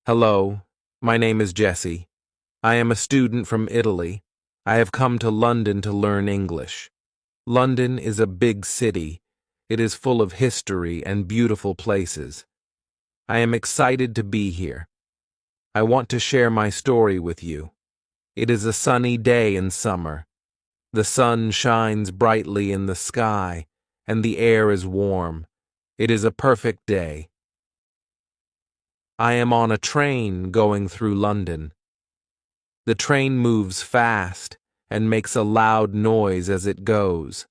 Hello, my name is Jesse. I am a student from Italy. I have come to London to learn English. London is a big city. It is full of history and beautiful places. I am excited to be here. I want to share my story with you. It is a sunny day in summer. The sun shines brightly in the sky, and the air is warm. It is a perfect day. I am on a train going through London. The train moves fast and makes a loud noise as it goes.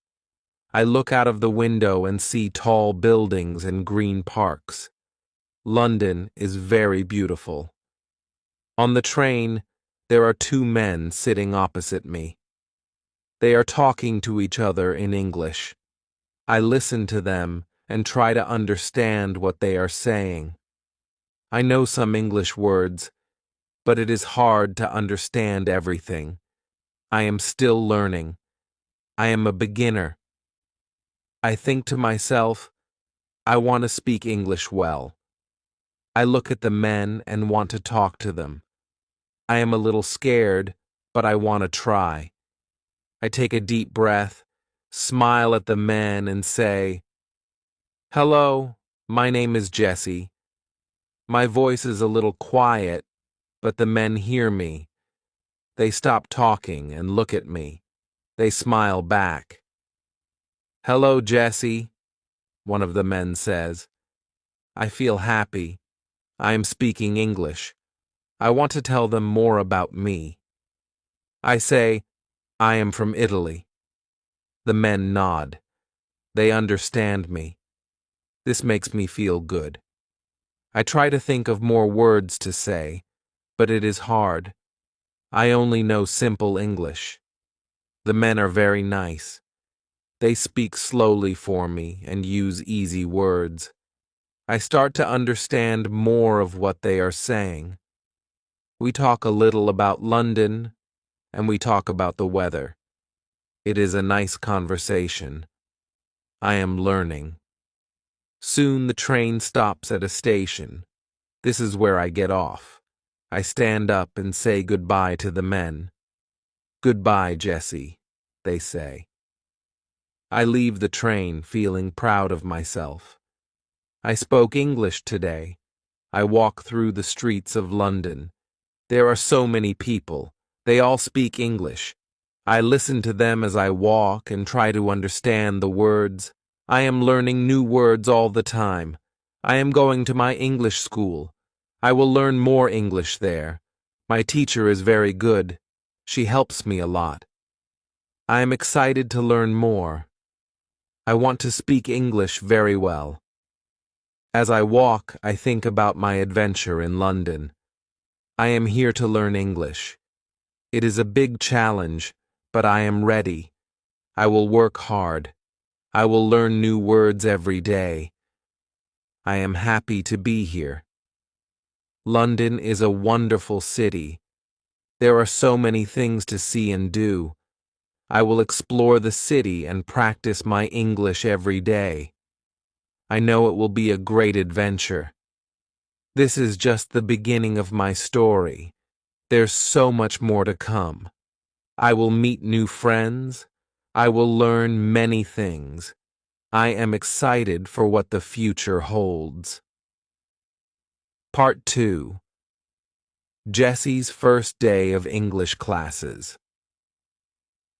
I look out of the window and see tall buildings and green parks. London is very beautiful. On the train, there are two men sitting opposite me. They are talking to each other in English. I listen to them and try to understand what they are saying. I know some English words, but it is hard to understand everything. I am still learning. I am a beginner. I think to myself, I want to speak English well. I look at the men and want to talk to them. I am a little scared, but I want to try. I take a deep breath, smile at the men, and say, "Hello, my name is Jesse." My voice is a little quiet, but the men hear me. They stop talking and look at me. They smile back. "Hello, Jesse," one of the men says. I feel happy. I am speaking English. I want to tell them more about me. I say, "I am from Italy." The men nod. They understand me. This makes me feel good. I try to think of more words to say, but it is hard. I only know simple English. The men are very nice. They speak slowly for me and use easy words. I start to understand more of what they are saying. We talk a little about London, and we talk about the weather. It is a nice conversation. I am learning. Soon the train stops at a station. This is where I get off. I stand up and say goodbye to the men. "Goodbye, Jesse," they say. I leave the train feeling proud of myself. I spoke English today. I walk through the streets of London. There are so many people. They all speak English. I listen to them as I walk and try to understand the words. I am learning new words all the time. I am going to my English school. I will learn more English there. My teacher is very good. She helps me a lot. I am excited to learn more. I want to speak English very well. As I walk, I think about my adventure in London. I am here to learn English. It is a big challenge, but I am ready. I will work hard. I will learn new words every day. I am happy to be here. London is a wonderful city. There are so many things to see and do. I will explore the city and practice my English every day. I know it will be a great adventure. This is just the beginning of my story. There's so much more to come. I will meet new friends. I will learn many things. I am excited for what the future holds. Part 2. Jesse's first day of English classes.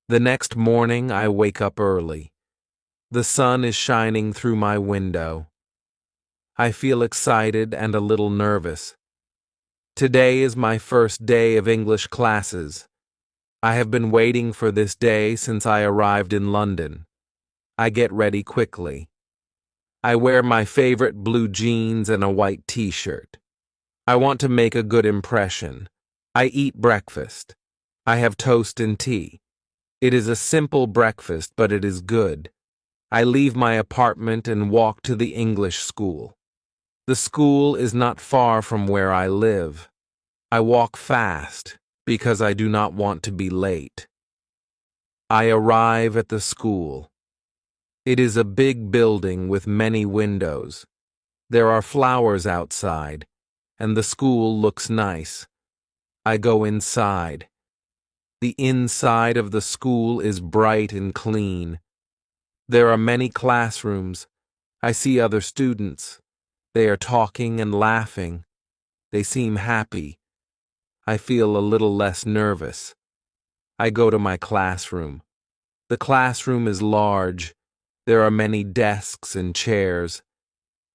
The next morning I wake up early. The sun is shining through my window. I feel excited and a little nervous. Today is my first day of English classes. I have been waiting for this day since I arrived in London. I get ready quickly. I wear my favorite blue jeans and a white t-shirt. I want to make a good impression. I eat breakfast. I have toast and tea. It is a simple breakfast, but it is good. I leave my apartment and walk to the English school. The school is not far from where I live. I walk fast because I do not want to be late. I arrive at the school. It is a big building with many windows. There are flowers outside. and the school looks nice. I go inside. The inside of the school is bright and clean. There are many classrooms. I see other students. They are talking and laughing. They seem happy. I feel a little less nervous. I go to my classroom. The classroom is large. There are many desks and chairs.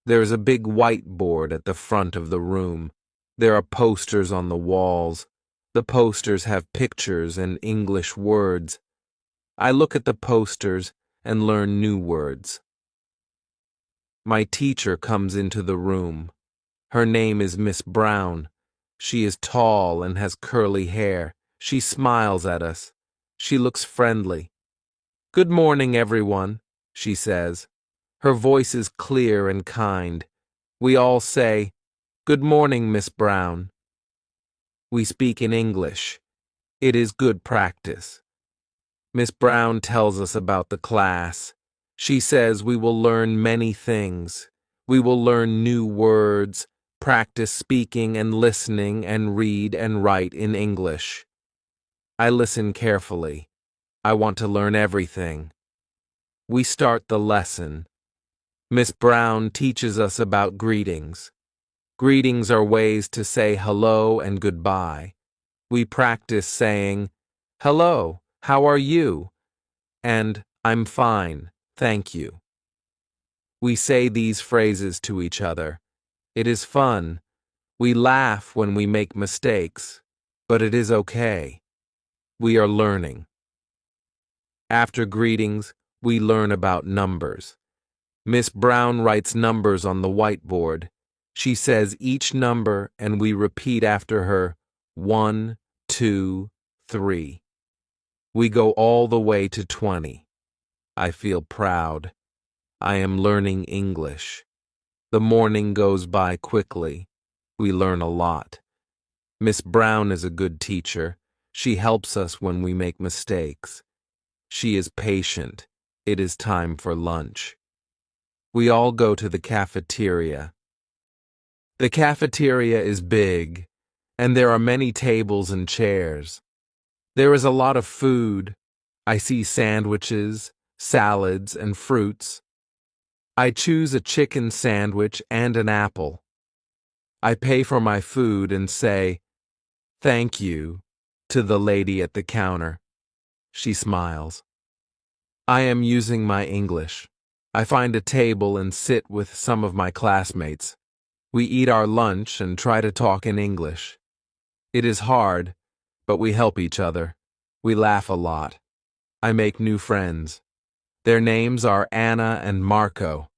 There is a big whiteboard at the front of the room. There are posters on the walls. The posters have pictures and English words. I look at the posters and learn new words. My teacher comes into the room. Her name is Miss Brown. She is tall and has curly hair. She smiles at us. She looks friendly. "Good morning, everyone," she says. Her voice is clear and kind. We all say, "Good morning, Miss Brown." We speak in English. It is good practice. Miss Brown tells us about the class. She says we will learn many things. We will learn new words, practice speaking and listening, and read and write in English. I listen carefully. I want to learn everything. We start the lesson. Miss Brown teaches us about greetings. Greetings are ways to say hello and goodbye. We practice saying, "Hello, how are you?" and "I'm fine, thank you." We say these phrases to each other. It is fun. We laugh when we make mistakes, but it is okay. We are learning. After greetings, we learn about numbers. Miss Brown writes numbers on the whiteboard. She says each number and we repeat after her, 1, 2, 3. We go all the way to 20. I feel proud. I am learning English. The morning goes by quickly. We learn a lot. Miss Brown is a good teacher. She helps us when we make mistakes. She is patient. It is time for lunch. We all go to the cafeteria. The cafeteria is big, and there are many tables and chairs. There is a lot of food. I see sandwiches, salads, and fruits. I choose a chicken sandwich and an apple. I pay for my food and say, "Thank you," to the lady at the counter. She smiles. I am using my English. I find a table and sit with some of my classmates. We eat our lunch and try to talk in English. It is hard, but we help each other. We laugh a lot. I make new friends. Their names are Anna and Marco.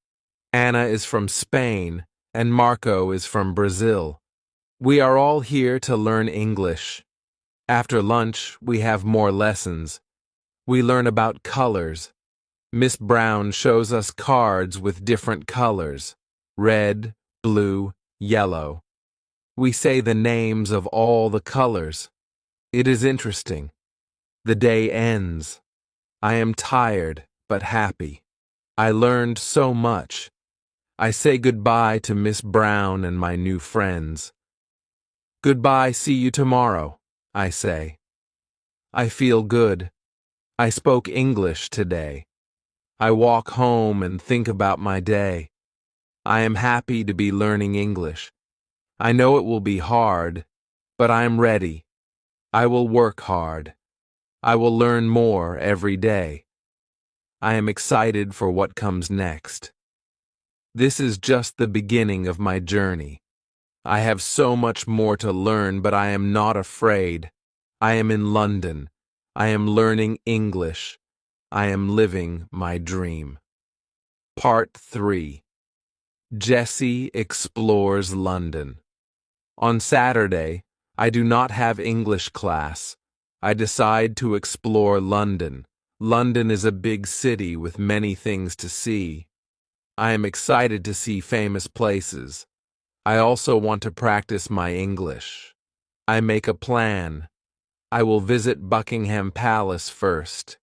Anna is from Spain, and Marco is from Brazil. We are all here to learn English. After lunch, we have more lessons. We learn about colors. Miss Brown shows us cards with different colors: red, blue, yellow. We say the names of all the colors. It is interesting. The day ends. I am tired, but happy. I learned so much. I say goodbye to Miss Brown and my new friends. "Goodbye, see you tomorrow," I say. I feel good. I spoke English today. I walk home and think about my day. I am happy to be learning English. I know it will be hard, but I am ready. I will work hard. I will learn more every day. I am excited for what comes next. This is just the beginning of my journey. I have so much more to learn, but I am not afraid. I am in London. I am learning English. I am living my dream. Part 3. Jessie explores London. On Saturday, I do not have English class. I decide to explore London. London is a big city with many things to see. I am excited to see famous places. I also want to practice my English. I make a plan. I will visit Buckingham Palace first.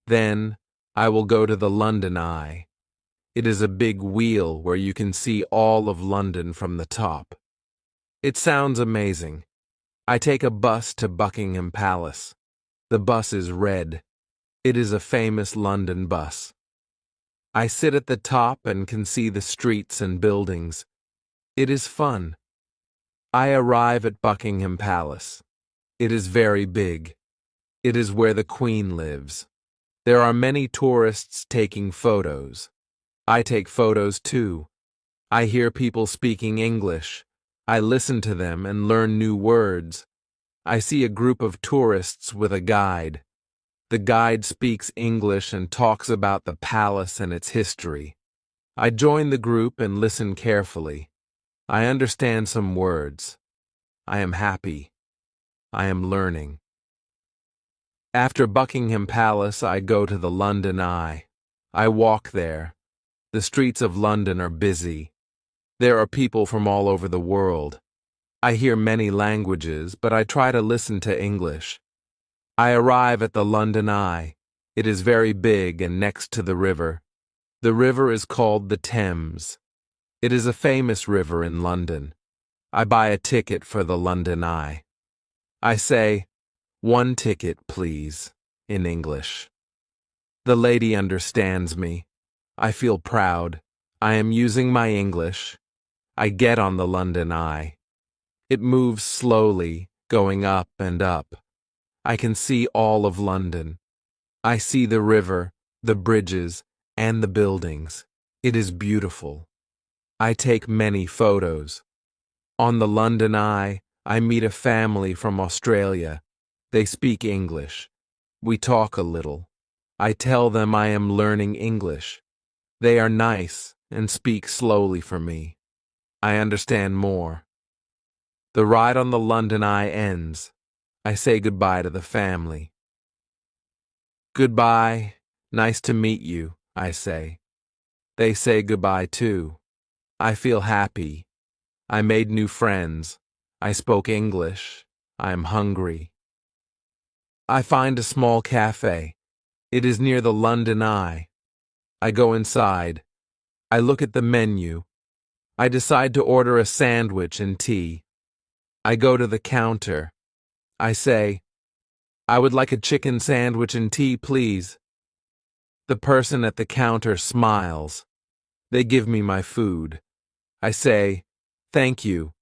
Then, I will go to the London Eye. It is a big wheel where you can see all of London from the top. It sounds amazing. I take a bus to Buckingham Palace. The bus is red. It is a famous London bus. I sit at the top and can see the streets and buildings. It is fun. I arrive at Buckingham Palace. It is very big. It is where the Queen lives. There are many tourists taking photos. I take photos too. I hear people speaking English. I listen to them and learn new words. I see a group of tourists with a guide. The guide speaks English and talks about the palace and its history. I join the group and listen carefully. I understand some words. I am happy. I am learning. After Buckingham Palace, I go to the London Eye. I walk there. The streets of London are busy. There are people from all over the world. I hear many languages, but I try to listen to English. I arrive at the London Eye. It is very big and next to the river. The river is called the Thames. It is a famous river in London. I buy a ticket for the London Eye. I say, "1 ticket, please," in English. The lady understands me. I feel proud. I am using my English. I get on the London Eye. It moves slowly, going up and up. I can see all of London. I see the river, the bridges, and the buildings. It is beautiful. I take many photos. On the London Eye, I meet a family from Australia. They speak English. We talk a little. I tell them I am learning English. They are nice and speak slowly for me. I understand more. The ride on the London Eye ends. I say goodbye to the family. "Goodbye. Nice to meet you," I say. They say goodbye too. I feel happy. I made new friends. I spoke English. I am hungry. I find a small cafe. It is near the London Eye. I go inside. I look at the menu. I decide to order a sandwich and tea. I go to the counter. I say, "I would like a chicken sandwich and tea, please." The person at the counter smiles. They give me my food. I say, "Thank you."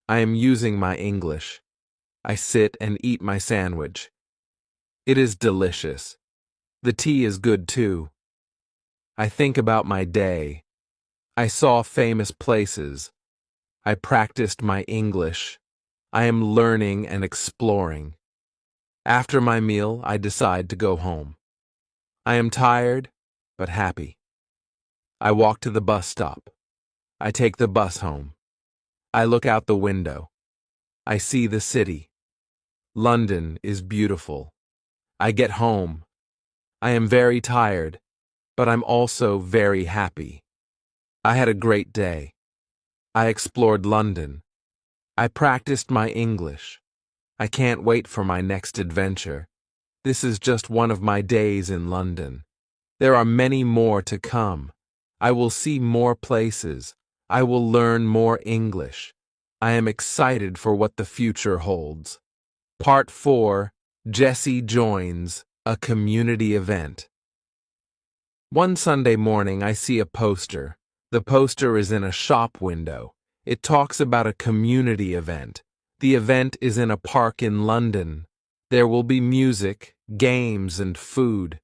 I am using my English. I sit and eat my sandwich. It is delicious. The tea is good too. I think about my day. I saw famous places. I practiced my English. I am learning and exploring. After my meal, I decide to go home. I am tired, but happy. I walk to the bus stop. I take the bus home. I look out the window. I see the city. London is beautiful. I get home. I am very tired, but I'm also very happy. I had a great day. I explored London. I practiced my English. I can't wait for my next adventure. This is just one of my days in London. There are many more to come. I will see more places. I will learn more English. I am excited for what the future holds. Part 4. Jessie joins a community event. One Sunday morning, I see a poster. The poster is in a shop window. It talks about a community event. The event is in a park in London. There will be music, games, and food.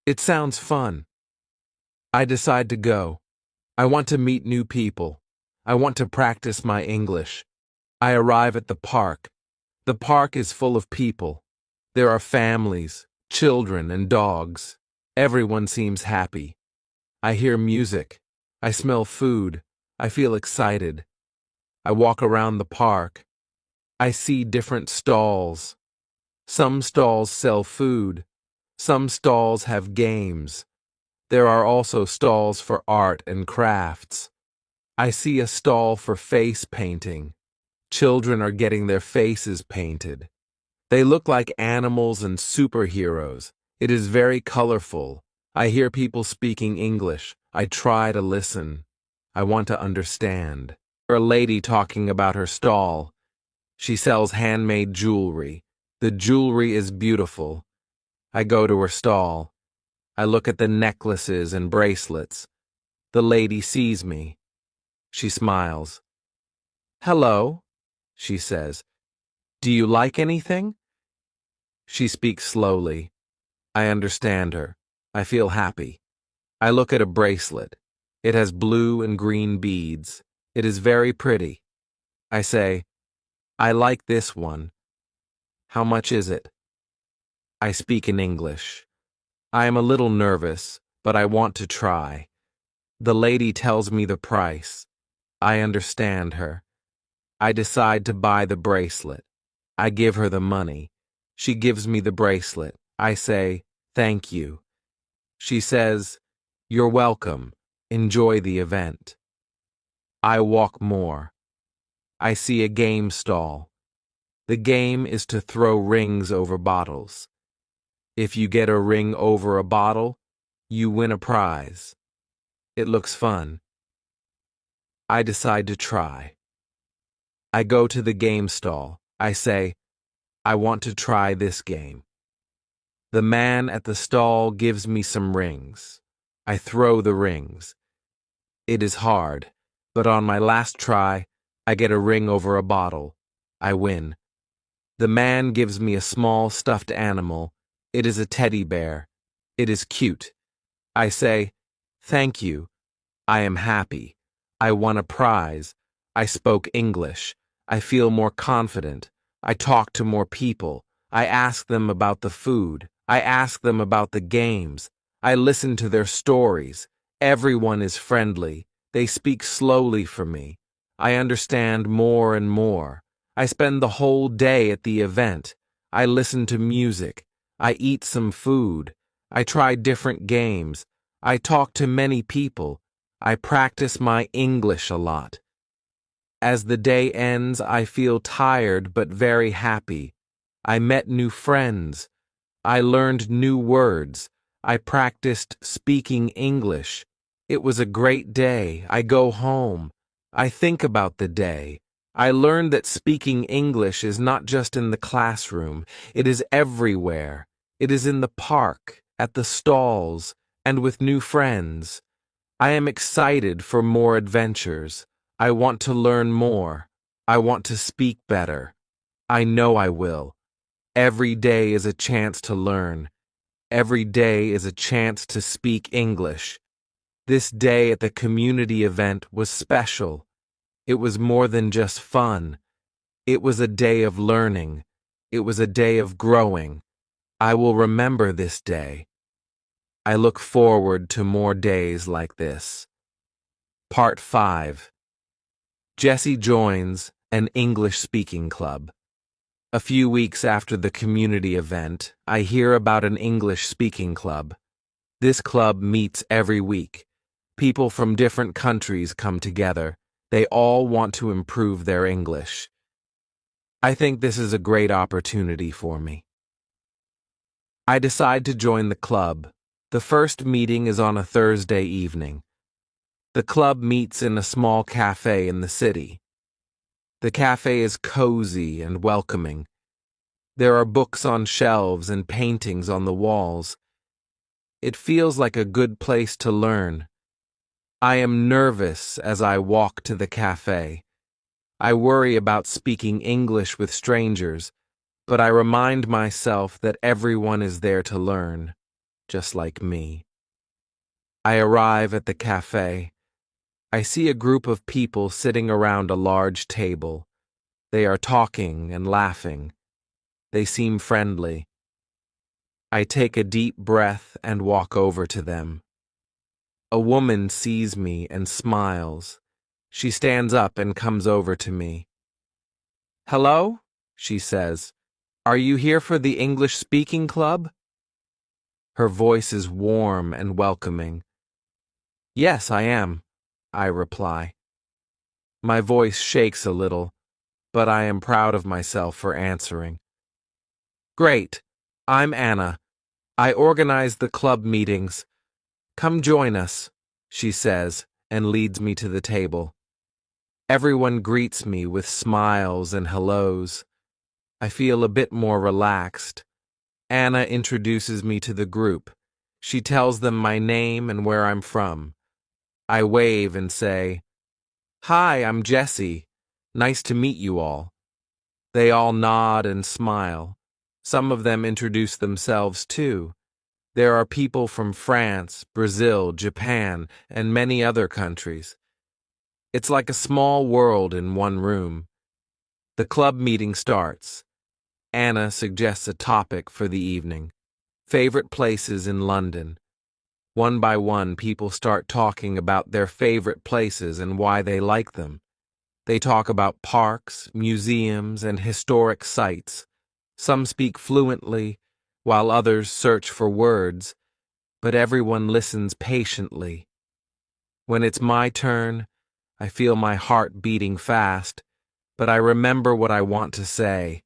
It sounds fun. I decide to go. I want to meet new people. I want to practice my English. I arrive at the park. The park is full of people. There are families, children, and dogs. Everyone seems happy. I hear music. I smell food. I feel excited. I walk around the park. I see different stalls. Some stalls sell food. Some stalls have games. There are also stalls for art and crafts. I see a stall for face painting. Children are getting their faces painted. They look like animals and superheroes. It is very colorful. I hear people speaking English. I try to listen. I want to understand. a lady talking about her stall. She sells handmade jewelry. The jewelry is beautiful. I go to her stall. I look at the necklaces and bracelets. The lady sees me. She smiles. "Hello," she says. "Do you like anything?" She speaks slowly. I understand her. I feel happy. I look at a bracelet. It has blue and green beads. It is very pretty. I say, "I like this one. How much is it?" I speak in English. I am a little nervous, but I want to try. The lady tells me the price. I understand her. I decide to buy the bracelet. I give her the money. She gives me the bracelet. I say, "Thank you." She says, "You're welcome. Enjoy the event." I walk more. I see a game stall. The game is to throw rings over bottles. If you get a ring over a bottle, you win a prize. It looks fun. I decide to try. I go to the game stall. I say, "I want to try this game." The man at the stall gives me some rings. I throw the rings. It is hard, but on my last try, I get a ring over a bottle. I win. The man gives me a small stuffed animal. It is a teddy bear. It is cute. I say, "Thank you. I am happy. I won a prize. I spoke English. I feel more confident. I talk to more people. I ask them about the food. I ask them about the games. I listen to their stories. Everyone is friendly. They speak slowly for me. I understand more and more. I spend the whole day at the event. I listen to music. I eat some food. I try different games. I talk to many people. I practice my English a lot. As the day ends, I feel tired but very happy. I met new friends. I learned new words. I practiced speaking English. It was a great day. I go home. I think about the day. I learned that speaking English is not just in the classroom. It is everywhere. It is in the park, at the stalls, and with new friends. I am excited for more adventures. I want to learn more. I want to speak better. I know I will. Every day is a chance to learn. Every day is a chance to speak English. This day at the community event was special. It was more than just fun. It was a day of learning. It was a day of growing. I will remember this day. I look forward to more days like this. Part 5. Jessie joins an English speaking club. A few weeks after the community event, I hear about an English speaking club. This club meets every week. People from different countries come together. They all want to improve their English. I think this is a great opportunity for me. I decide to join the club. The first meeting is on a Thursday evening. The club meets in a small cafe in the city. The cafe is cozy and welcoming. There are books on shelves and paintings on the walls. It feels like a good place to learn. I am nervous as I walk to the cafe. I worry about speaking English with strangers, but I remind myself that everyone is there to learn, just like me. I arrive at the cafe. I see a group of people sitting around a large table. They are talking and laughing. They seem friendly. I take a deep breath and walk over to them. A woman sees me and smiles. She stands up and comes over to me. "Hello?" she says. "Are you here for the English speaking club?" Her voice is warm and welcoming. "Yes, I am," I reply. My voice shakes a little, but I am proud of myself for answering. "Great. I'm Anna. I organize the club meetings. Come join us," she says, and leads me to the table. Everyone greets me with smiles and hellos. I feel a bit more relaxed. Anna introduces me to the group. She tells them my name and where I'm from. I wave and say, "Hi, I'm Jessie. Nice to meet you all." They all nod and smile. Some of them introduce themselves too. There are people from France, Brazil, Japan, and many other countries. It's like a small world in one room. The club meeting starts. Anna suggests a topic for the evening. Favorite places in London. One by one, people start talking about their favorite places and why they like them. They talk about parks, museums, and historic sites. Some speak fluently, while others search for words, but everyone listens patiently. When it's my turn, I feel my heart beating fast, but I remember what I want to say.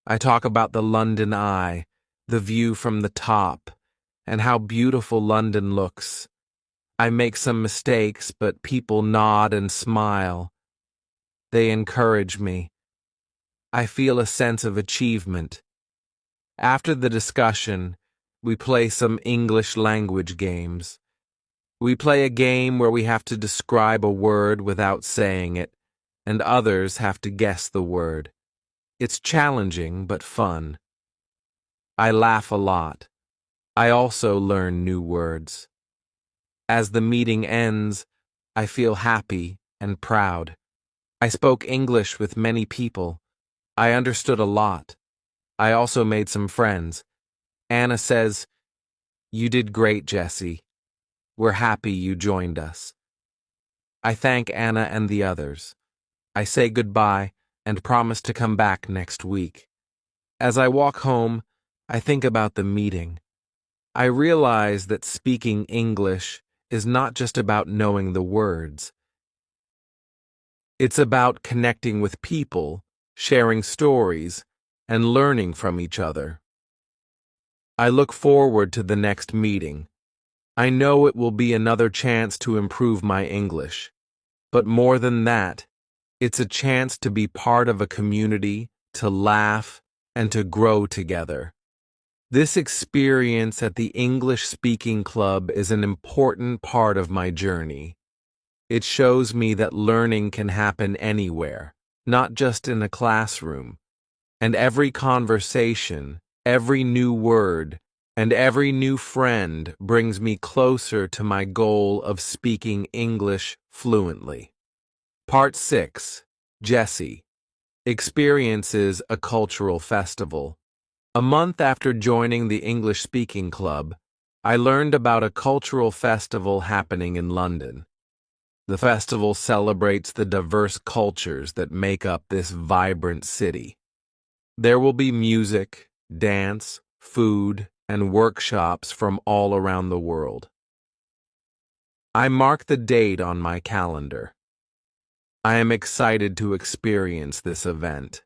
I talk about the London Eye, the view from the top, and how beautiful London looks. I make some mistakes, but people nod and smile. They encourage me. I feel a sense of achievement. After the discussion, we play some English language games. We play a game where we have to describe a word without saying it, and others have to guess the word. It's challenging but fun. I laugh a lot. I also learn new words. As the meeting ends, I feel happy and proud. I spoke English with many people. I understood a lot. I also made some friends. Anna says, "You did great, Jessie. We're happy you joined us." I thank Anna and the others. I say goodbye and promise to come back next week. As I walk home, I think about the meeting. I realize that speaking English is not just about knowing the words. It's about connecting with people, sharing stories, and learning from each other. I look forward to the next meeting. I know it will be another chance to improve my English. But more than that, it's a chance to be part of a community, to laugh, and to grow together. This experience at the English Speaking Club is an important part of my journey. It shows me that learning can happen anywhere, not just in a classroom. And every conversation, every new word, and every new friend brings me closer to my goal of speaking English fluently. Part 6. Jessie experiences a cultural festival. A month after joining the English Speaking Club, I learned about a cultural festival happening in London. The festival celebrates the diverse cultures that make up this vibrant city. There will be music, dance, food, and workshops from all around the world. I mark the date on my calendar. I am excited to experience this event.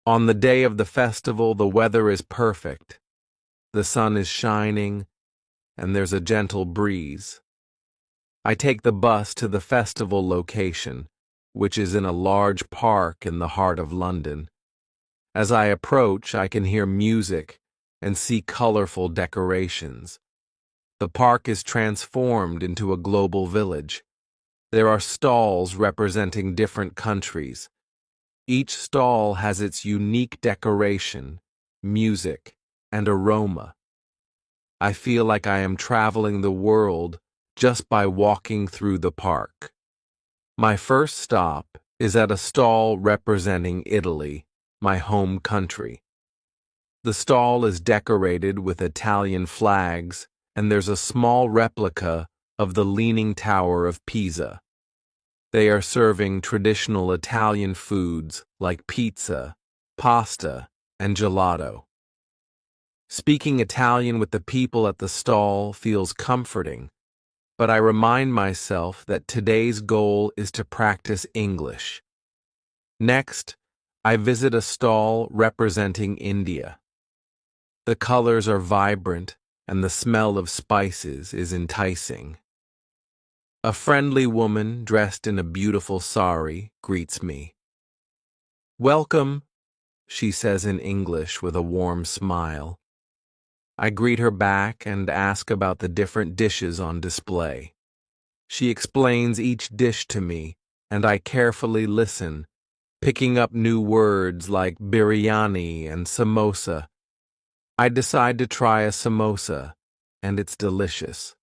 On the day of the festival, the weather is perfect. The sun is shining, and there's a gentle breeze. I take the bus to the festival location, which is in a large park in the heart of London. As I approach, I can hear music and see colorful decorations. The park is transformed into a global village. There are stalls representing different countries. Each stall has its unique decoration, music, and aroma. I feel like I am traveling the world just by walking through the park. My first stop is at a stall representing Italy, my home country. The stall is decorated with Italian flags, and there's a small replica of the Leaning Tower of Pisa. They are serving traditional Italian foods like pizza, pasta, and gelato. Speaking Italian with the people at the stall feels comforting, but I remind myself that today's goal is to practice English. Next, I visit a stall representing India. The colors are vibrant, and the smell of spices is enticing. A friendly woman dressed in a beautiful sari greets me. "Welcome," she says in English with a warm smile. I greet her back and ask about the different dishes on display. She explains each dish to me, and I carefully listen, picking up new words like biryani and samosa. I decide to try a samosa, and it's delicious.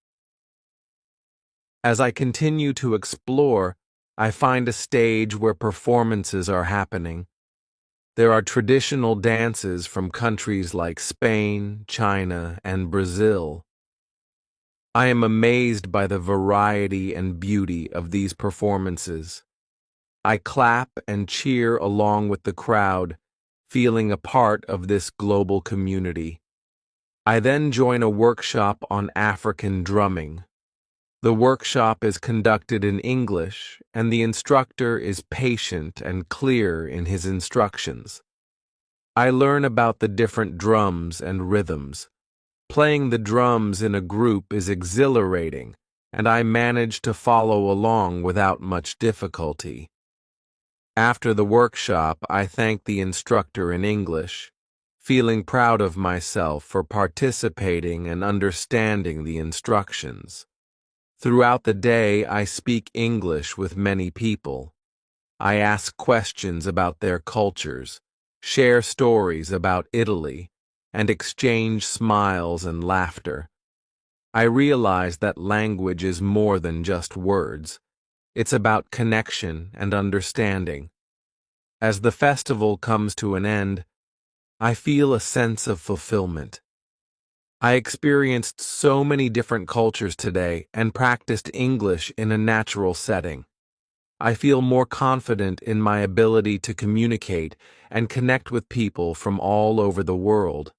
As I continue to explore, I find a stage where performances are happening. There are traditional dances from countries like Spain, China, and Brazil. I am amazed by the variety and beauty of these performances. I clap and cheer along with the crowd, feeling a part of this global community. I then join a workshop on African drumming. The workshop is conducted in English, and the instructor is patient and clear in his instructions. I learn about the different drums and rhythms. Playing the drums in a group is exhilarating, and I manage to follow along without much difficulty. After the workshop, I thank the instructor in English, feeling proud of myself for participating and understanding the instructions. Throughout the day, I speak English with many people. I ask questions about their cultures, share stories about Italy, and exchange smiles and laughter. I realize that language is more than just words. It's about connection and understanding. As the festival comes to an end, I feel a sense of fulfillment. I experienced so many different cultures today and practiced English in a natural setting. I feel more confident in my ability to communicate and connect with people from all over the world.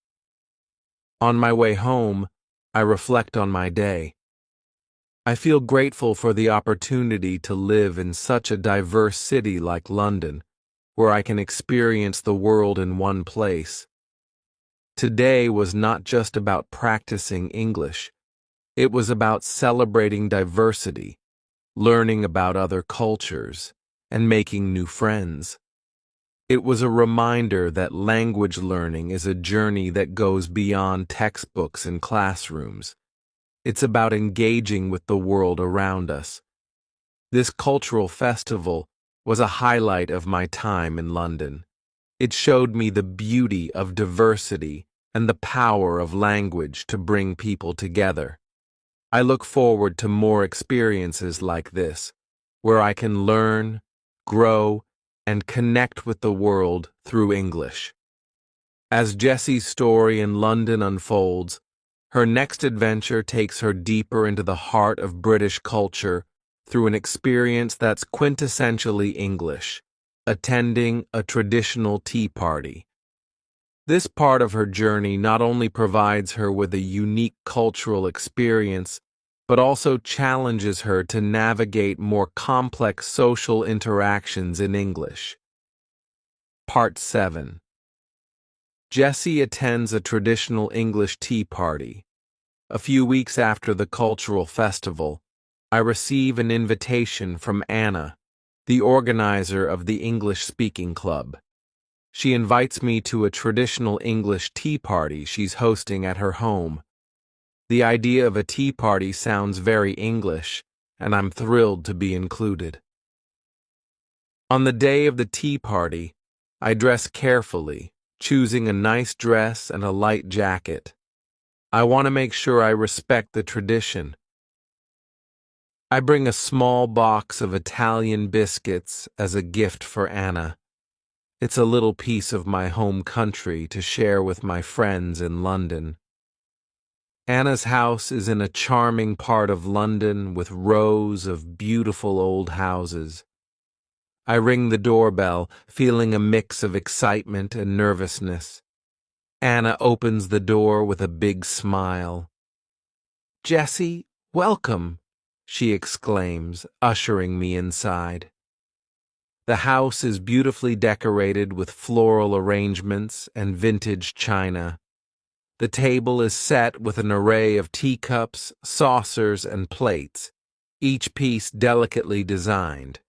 On my way home, I reflect on my day. I feel grateful for the opportunity to live in such a diverse city like London, where I can experience the world in one place. Today was not just about practicing English. It was about celebrating diversity, learning about other cultures, and making new friends. It was a reminder that language learning is a journey that goes beyond textbooks and classrooms. It's about engaging with the world around us. This cultural festival was a highlight of my time in London. It showed me the beauty of diversity and the power of language to bring people together. I look forward to more experiences like this, where I can learn, grow, and connect with the world through English. As Jessie's story in London unfolds, her next adventure takes her deeper into the heart of British culture through an experience that's quintessentially English, attending a traditional tea party. This part of her journey not only provides her with a unique cultural experience, but also challenges her to navigate more complex social interactions in English. Part 7. Jessie attends a traditional English tea party. A few weeks after the cultural festival, I receive an invitation from Anna, the organizer of the English-speaking club. She invites me to a traditional English tea party she's hosting at her home. The idea of a tea party sounds very English, and I'm thrilled to be included. On the day of the tea party, I dress carefully, choosing a nice dress and a light jacket. I want to make sure I respect the tradition. I bring a small box of Italian biscuits as a gift for Anna. It's a little piece of my home country to share with my friends in London. Anna's house is in a charming part of London with rows of beautiful old houses. I ring the doorbell, feeling a mix of excitement and nervousness. Anna opens the door with a big smile. "Jessie, welcome," she exclaims, ushering me inside. The house is beautifully decorated with floral arrangements and vintage china. The table is set with an array of teacups, saucers, and plates. each piece delicately designed.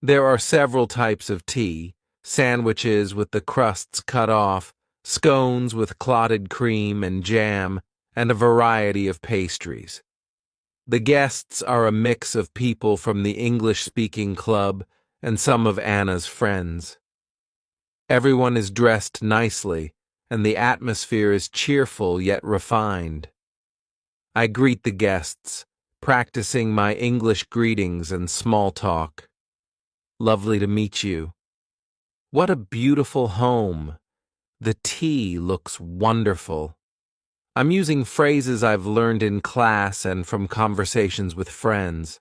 There are several types of tea: sandwiches with the crusts cut off, scones with clotted cream and jam, and a variety of pastries. The guests are a mix of people from the English-speaking club and some of Anna's friends. Everyone is dressed nicely, and the atmosphere is cheerful yet refined. I greet the guests, practicing my English greetings and small talk. Lovely to meet you. What a beautiful home. The tea looks wonderful. I'm using phrases I've learned in class and from conversations with friends.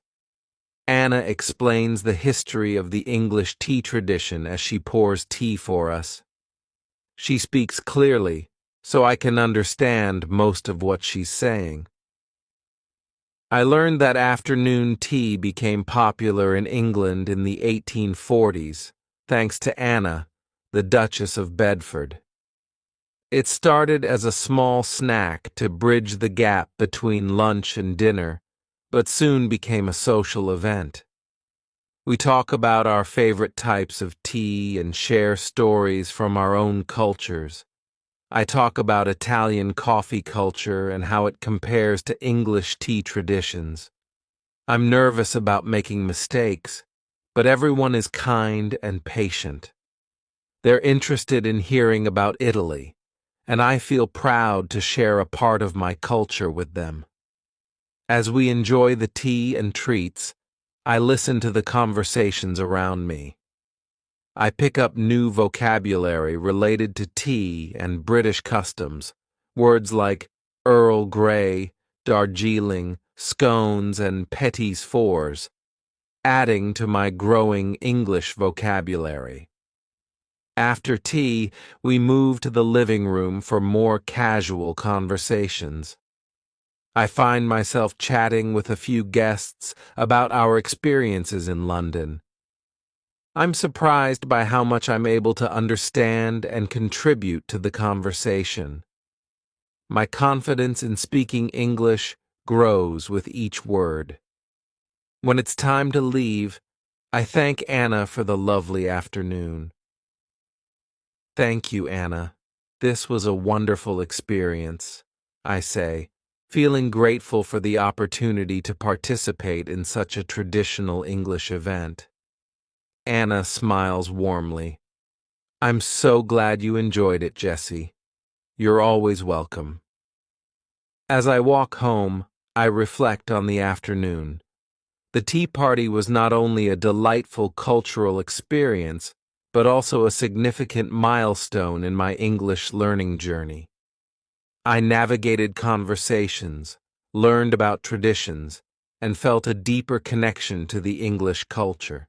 Anna explains the history of the English tea tradition as she pours tea for us. She speaks clearly, so I can understand most of what she's saying. I learned that afternoon tea became popular in England in the 1840s, thanks to Anna, the Duchess of Bedford. It started as a small snack to bridge the gap between lunch and dinner, but soon became a social event. We talk about our favorite types of tea and share stories from our own cultures. I talk about Italian coffee culture and how it compares to English tea traditions. I'm nervous about making mistakes, but everyone is kind and patient. They're interested in hearing about Italy, and I feel proud to share a part of my culture with them. As we enjoy the tea and treats, I listen to the conversations around me. I pick up new vocabulary related to tea and British customs, words like Earl Grey, Darjeeling, scones, and Petits fours, adding to my growing English vocabulary. After tea, we move to the living room for more casual conversations. I find myself chatting with a few guests about our experiences in London. I'm surprised by how much I'm able to understand and contribute to the conversation. My confidence in speaking English grows with each word. When it's time to leave, I thank Anna for the lovely afternoon. Thank you, Anna. This was a wonderful experience, I say, feeling grateful for the opportunity to participate in such a traditional English event. Anna smiles warmly. I'm so glad you enjoyed it, Jessie. You're always welcome. As I walk home, I reflect on the afternoon. The tea party was not only a delightful cultural experience, but also a significant milestone in my English learning journey. I navigated conversations, learned about traditions, and felt a deeper connection to the English culture.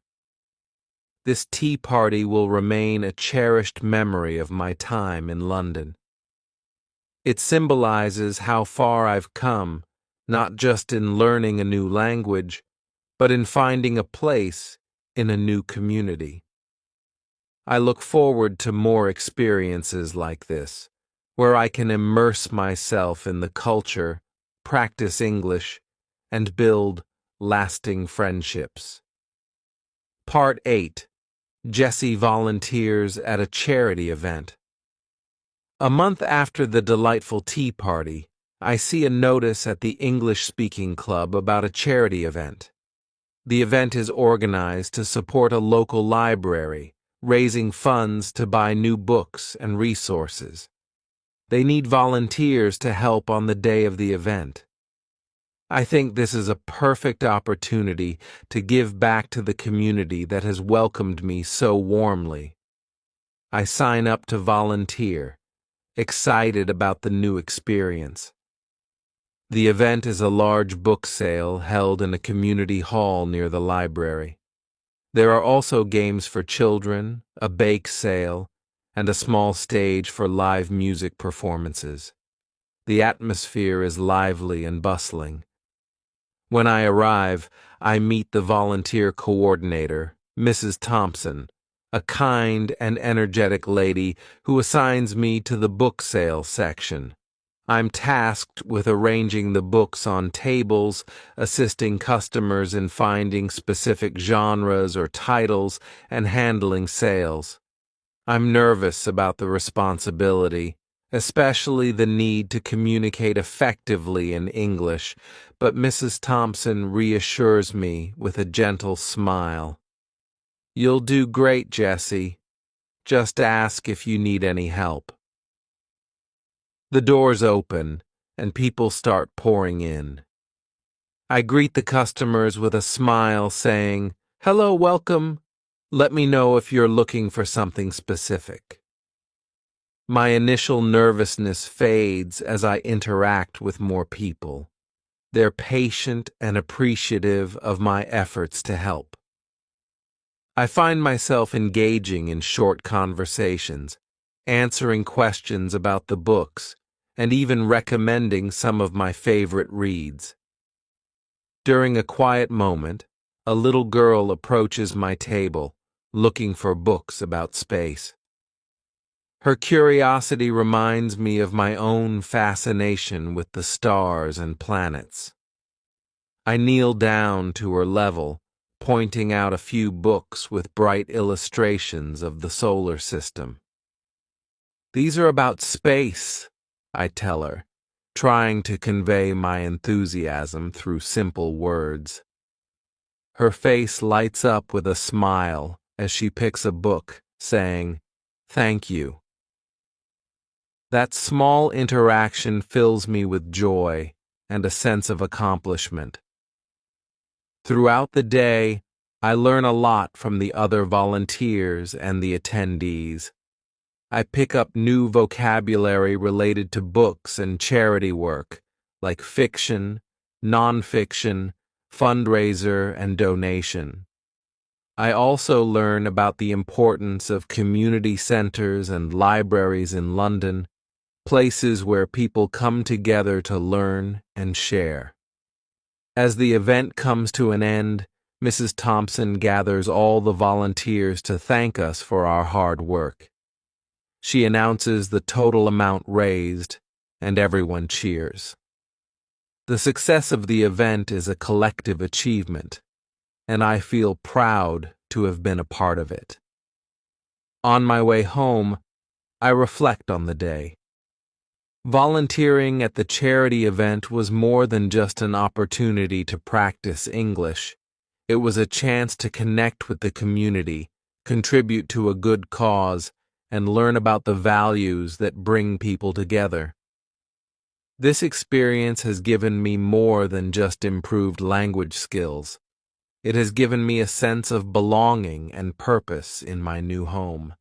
This tea party will remain a cherished memory of my time in London. It symbolizes how far I've come, not just in learning a new language, but in finding a place in a new community. I look forward to more experiences like this, where I can immerse myself in the culture, practice English, and build lasting friendships. Part 8. Jessie volunteers at a charity event. A month after the delightful tea party, I see a notice at the English-speaking club about a charity event. The event is organized to support a local library, raising funds to buy new books and resources. They need volunteers to help on the day of the event. I think this is a perfect opportunity to give back to the community that has welcomed me so warmly. I sign up to volunteer, excited about the new experience. The event is a large book sale held in a community hall near the library. There are also games for children, a bake sale, and a small stage for live music performances. The atmosphere is lively and bustling. When I arrive, I meet the volunteer coordinator, Mrs. Thompson, a kind and energetic lady who assigns me to the book sale section. I'm tasked with arranging the books on tables, assisting customers in finding specific genres or titles, and handling sales. I'm nervous about the responsibility, especially the need to communicate effectively in English, but Mrs. Thompson reassures me with a gentle smile. "You'll do great, Jessie. Just ask if you need any help." The doors open, and people start pouring in. I greet the customers with a smile, saying, "Hello, welcome. Let me know if you're looking for something specific." My initial nervousness fades as I interact with more people. They're patient and appreciative of my efforts to help. I find myself engaging in short conversations, answering questions about the books, and even recommending some of my favorite reads. During a quiet moment, a little girl approaches my table, looking for books about space. Her curiosity reminds me of my own fascination with the stars and planets. I kneel down to her level, pointing out a few books with bright illustrations of the solar system. "These are about space," I tell her, trying to convey my enthusiasm through simple words. Her face lights up with a smile as she picks a book, saying, "Thank you." That small interaction fills me with joy and a sense of accomplishment. Throughout the day, I learn a lot from the other volunteers and the attendees. I pick up new vocabulary related to books and charity work, like fiction, nonfiction, fundraiser, and donation. I also learn about the importance of community centers and libraries in London, places where people come together to learn and share. As the event comes to an end, Mrs. Thompson gathers all the volunteers to thank us for our hard work. She announces the total amount raised, and everyone cheers. The success of the event is a collective achievement, and I feel proud to have been a part of it. On my way home, I reflect on the day. Volunteering at the charity event was more than just an opportunity to practice English. It was a chance to connect with the community, contribute to a good cause, and learn about the values that bring people together. This experience has given me more than just improved language skills. It has given me a sense of belonging and purpose in my new home.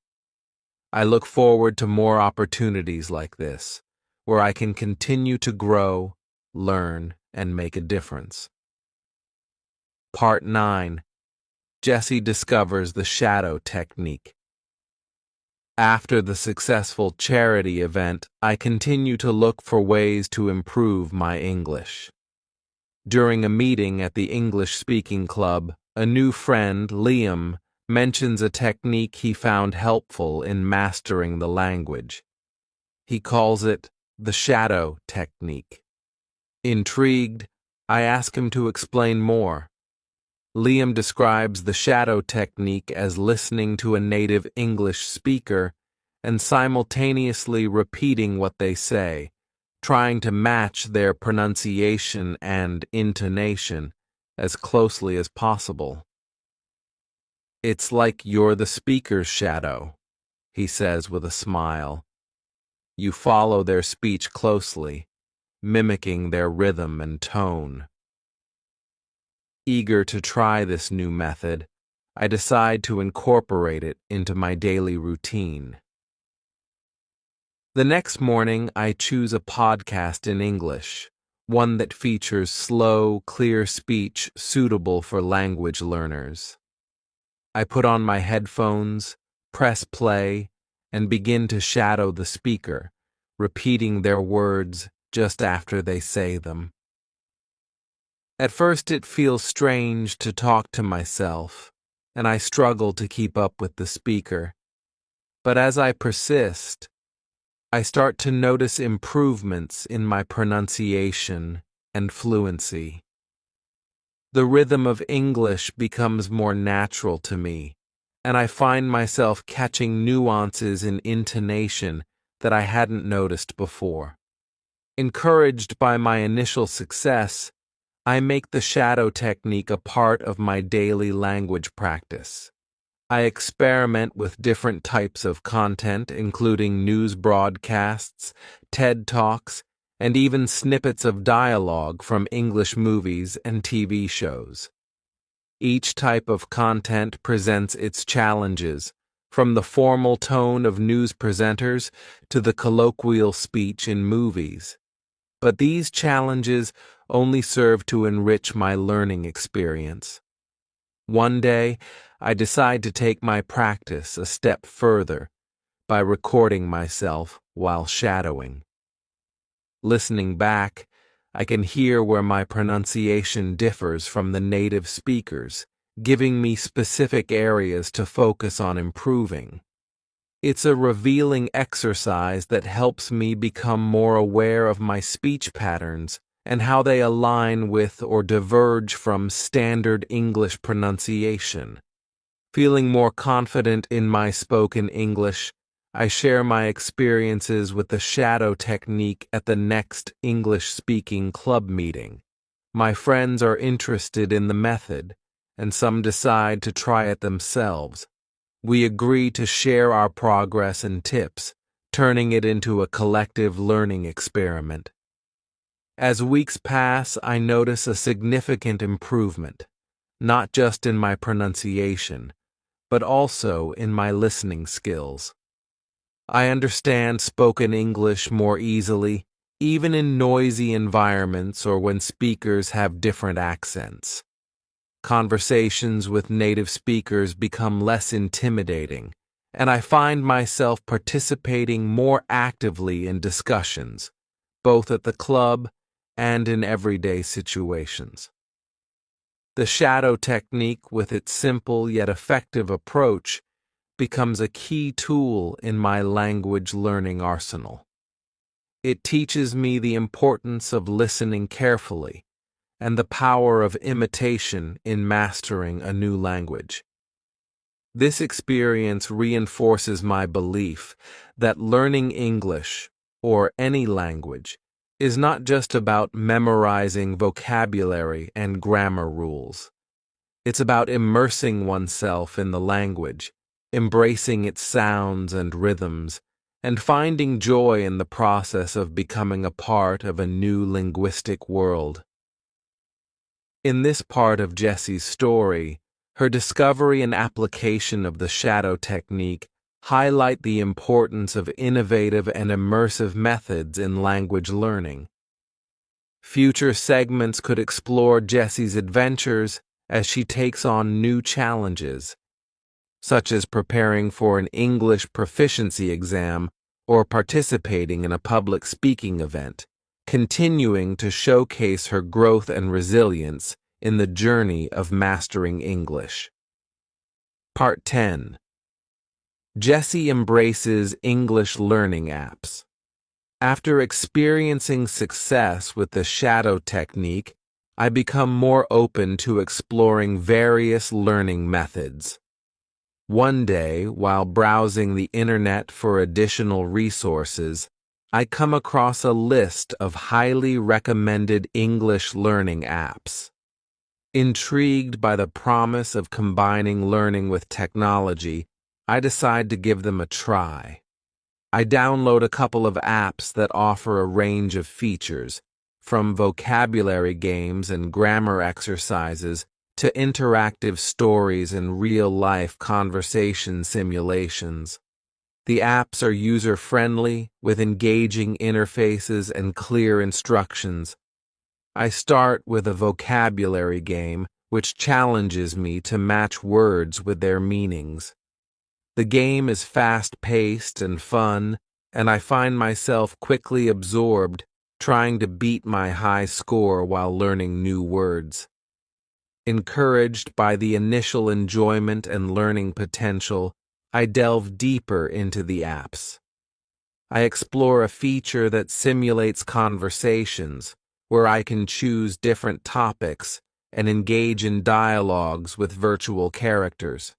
I look forward to more opportunities like this, where I can continue to grow, learn, and make a difference. Part 9. Jessie discovers the shadow technique. After the successful charity event, I continue to look for ways to improve my English. During a meeting at the English Speaking Club, a new friend, Liam, mentions a technique he found helpful in mastering the language. He calls it the shadow technique. Intrigued, I ask him to explain more. Liam describes the shadow technique as listening to a native English speaker and simultaneously repeating what they say, trying to match their pronunciation and intonation as closely as possible. "It's like you're the speaker's shadow," he says with a smile. "You follow their speech closely, mimicking their rhythm and tone." Eager to try this new method, I decide to incorporate it into my daily routine. The next morning, I choose a podcast in English, one that features slow, clear speech suitable for language learners. I put on my headphones, press play, and begin to shadow the speaker, repeating their words just after they say them. At first it feels strange to talk to myself, and I struggle to keep up with the speaker. But as I persist, I start to notice improvements in my pronunciation and fluency. The rhythm of English becomes more natural to me, and I find myself catching nuances in intonation that I hadn't noticed before. Encouraged by my initial success, I make the shadow technique a part of my daily language practice. I experiment with different types of content, including news broadcasts, TED Talks, and even snippets of dialogue from English movies and TV shows. Each type of content presents its challenges, from the formal tone of news presenters to the colloquial speech in movies. But these challenges only serve to enrich my learning experience. One day, I decide to take my practice a step further by recording myself while shadowing. Listening back, I can hear where my pronunciation differs from the native speakers, giving me specific areas to focus on improving. It's a revealing exercise that helps me become more aware of my speech patterns and how they align with or diverge from standard English pronunciation. Feeling more confident in my spoken English, I share my experiences with the shadow technique at the next English-speaking club meeting. My friends are interested in the method, and some decide to try it themselves. We agree to share our progress and tips, turning it into a collective learning experiment. As weeks pass, I notice a significant improvement, not just in my pronunciation, but also in my listening skills. I understand spoken English more easily, even in noisy environments or when speakers have different accents. Conversations with native speakers become less intimidating, and I find myself participating more actively in discussions, both at the club and in everyday situations. The shadow technique, with its simple yet effective approach, becomes a key tool in my language learning arsenal. It teaches me the importance of listening carefully and the power of imitation in mastering a new language. This experience reinforces my belief that learning English, or any language, is not just about memorizing vocabulary and grammar rules. It's about immersing oneself in the language, embracing its sounds and rhythms, and finding joy in the process of becoming a part of a new linguistic world. In this part of Jessie's story, her discovery and application of the shadow technique highlight the importance of innovative and immersive methods in language learning. Future segments could explore Jessie's adventures as she takes on new challenges, such as preparing for an English proficiency exam or participating in a public speaking event, continuing to showcase her growth and resilience in the journey of mastering English. Part 10. Jessie embraces English learning apps. After experiencing success with the shadow technique, I become more open to exploring various learning methods. One day, while browsing the internet for additional resources, I come across a list of highly recommended English learning apps. Intrigued by the promise of combining learning with technology, I decide to give them a try. I download a couple of apps that offer a range of features, from vocabulary games and grammar exercises to interactive stories and real-life conversation simulations. The apps are user-friendly, with engaging interfaces and clear instructions. I start with a vocabulary game, which challenges me to match words with their meanings. The game is fast-paced and fun, and I find myself quickly absorbed, trying to beat my high score while learning new words. Encouraged by the initial enjoyment and learning potential, I delve deeper into the apps. I explore a feature that simulates conversations, where I can choose different topics and engage in dialogues with virtual characters.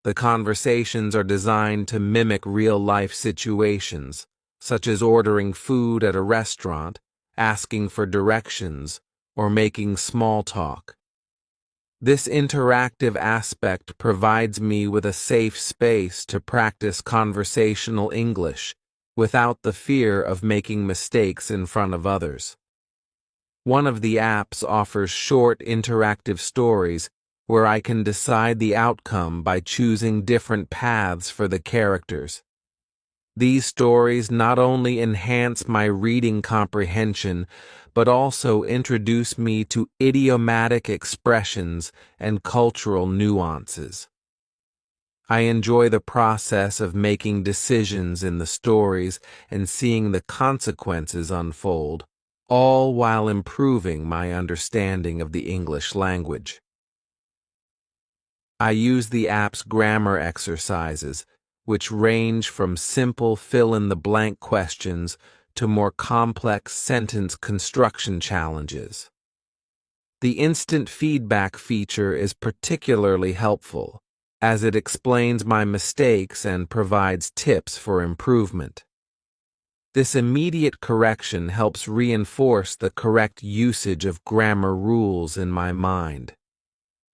The conversations are designed to mimic real-life situations, such as ordering food at a restaurant, asking for directions, or making small talk. This interactive aspect provides me with a safe space to practice conversational English without the fear of making mistakes in front of others. One of the apps offers short interactive stories where I can decide the outcome by choosing different paths for the characters. These stories not only enhance my reading comprehension, but also introduce me to idiomatic expressions and cultural nuances. I enjoy the process of making decisions in the stories and seeing the consequences unfold, all while improving my understanding of the English language. I use the app's grammar exercises, which range from simple fill-in-the-blank questions to more complex sentence construction challenges. The instant feedback feature is particularly helpful, as it explains my mistakes and provides tips for improvement. This immediate correction helps reinforce the correct usage of grammar rules in my mind.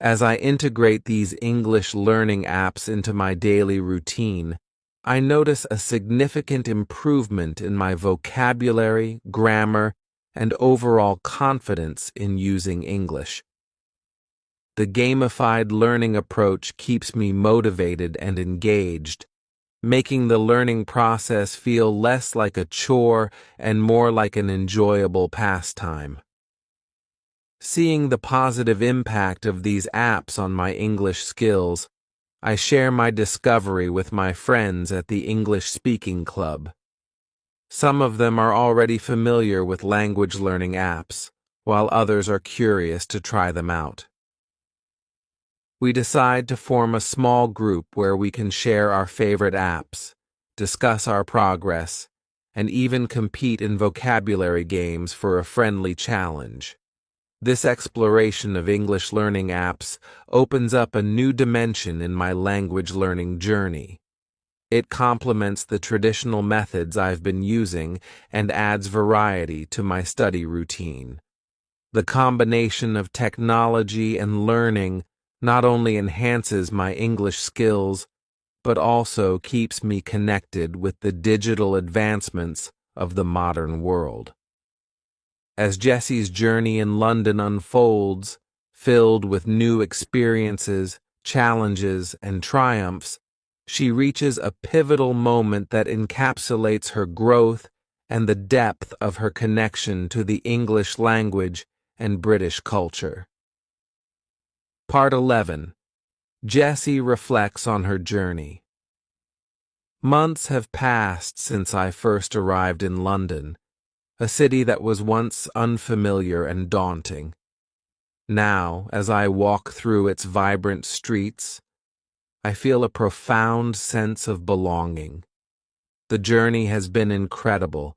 As I integrate these English learning apps into my daily routine, I notice a significant improvement in my vocabulary, grammar, and overall confidence in using English. The gamified learning approach keeps me motivated and engaged, making the learning process feel less like a chore and more like an enjoyable pastime. Seeing the positive impact of these apps on my English skills, I share my discovery with my friends at the English Speaking Club. Some of them are already familiar with language learning apps, while others are curious to try them out. We decide to form a small group where we can share our favorite apps, discuss our progress, and even compete in vocabulary games for a friendly challenge. This exploration of English learning apps opens up a new dimension in my language learning journey. It complements the traditional methods I've been using and adds variety to my study routine. The combination of technology and learning not only enhances my English skills, but also keeps me connected with the digital advancements of the modern world. As Jessie's journey in London unfolds, filled with new experiences, challenges, and triumphs, she reaches a pivotal moment that encapsulates her growth and the depth of her connection to the English language and British culture. Part 11. Jessie reflects on her journey. Months have passed since I first arrived in London, a city that was once unfamiliar and daunting. Now, as I walk through its vibrant streets, I feel a profound sense of belonging. The journey has been incredible,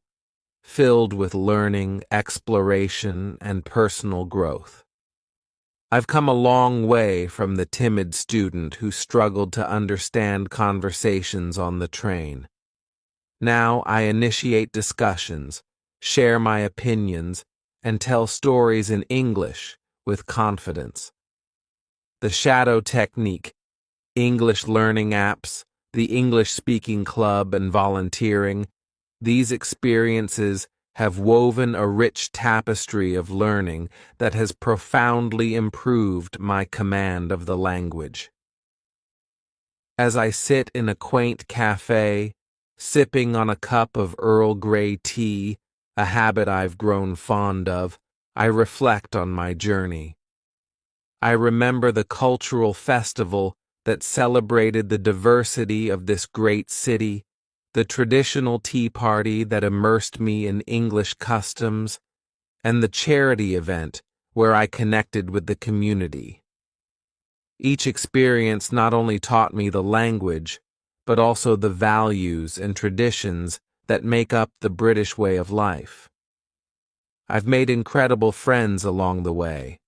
filled with learning, exploration, and personal growth. I've come a long way from the timid student who struggled to understand conversations on the train. Now I initiate discussions, share my opinions, and tell stories in English with confidence. The shadow technique, English learning apps, the English Speaking Club, and volunteering, these experiences have woven a rich tapestry of learning that has profoundly improved my command of the language. As I sit in a quaint cafe, sipping on a cup of Earl Grey tea, a habit I've grown fond of, I reflect on my journey. I remember the cultural festival that celebrated the diversity of this great city, the traditional tea party that immersed me in English customs, and the charity event where I connected with the community. Each experience not only taught me the language, but also the values and traditions that make up the British way of life. I've made incredible friends along the way,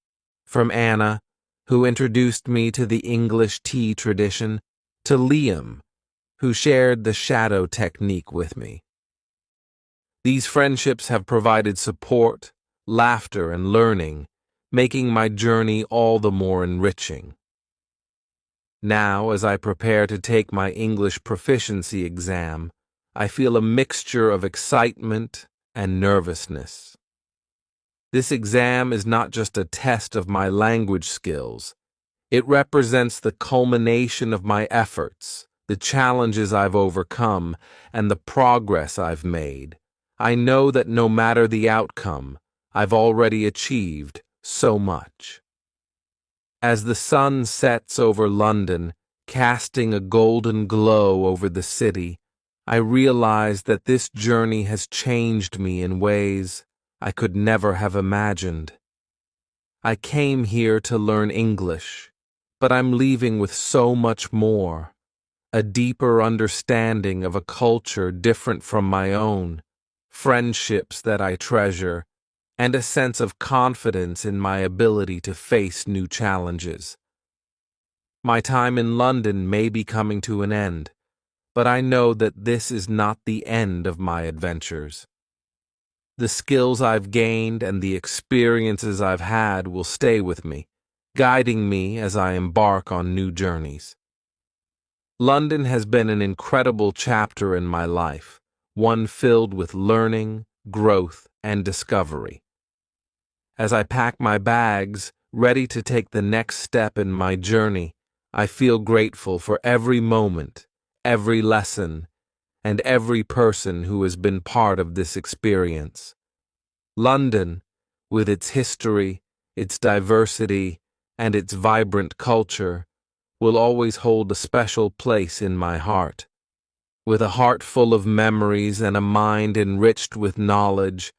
from Anna, who introduced me to the English tea tradition, to Liam, who shared the shadow technique with me. These friendships have provided support, laughter, and learning, making my journey all the more enriching. Now, as I prepare to take my English proficiency exam, I feel a mixture of excitement and nervousness. This exam is not just a test of my language skills. It represents the culmination of my efforts, the challenges I've overcome, and the progress I've made. I know that no matter the outcome, I've already achieved so much. As the sun sets over London, casting a golden glow over the city, I realize that this journey has changed me in ways I could never have imagined. I came here to learn English, but I'm leaving with so much more, a deeper understanding of a culture different from my own, friendships that I treasure, and a sense of confidence in my ability to face new challenges. My time in London may be coming to an end, but I know that this is not the end of my adventures. The skills I've gained and the experiences I've had will stay with me, guiding me as I embark on new journeys. London has been an incredible chapter in my life, one filled with learning, growth, and discovery. As I pack my bags, ready to take the next step in my journey, I feel grateful for every moment, every lesson, and every person who has been part of this experience. London, with its history, its diversity, and its vibrant culture, will always hold a special place in my heart. With a heart full of memories and a mind enriched with knowledge,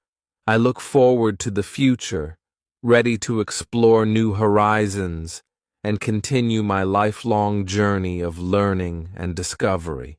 I look forward to the future, ready to explore new horizons and continue my lifelong journey of learning and discovery.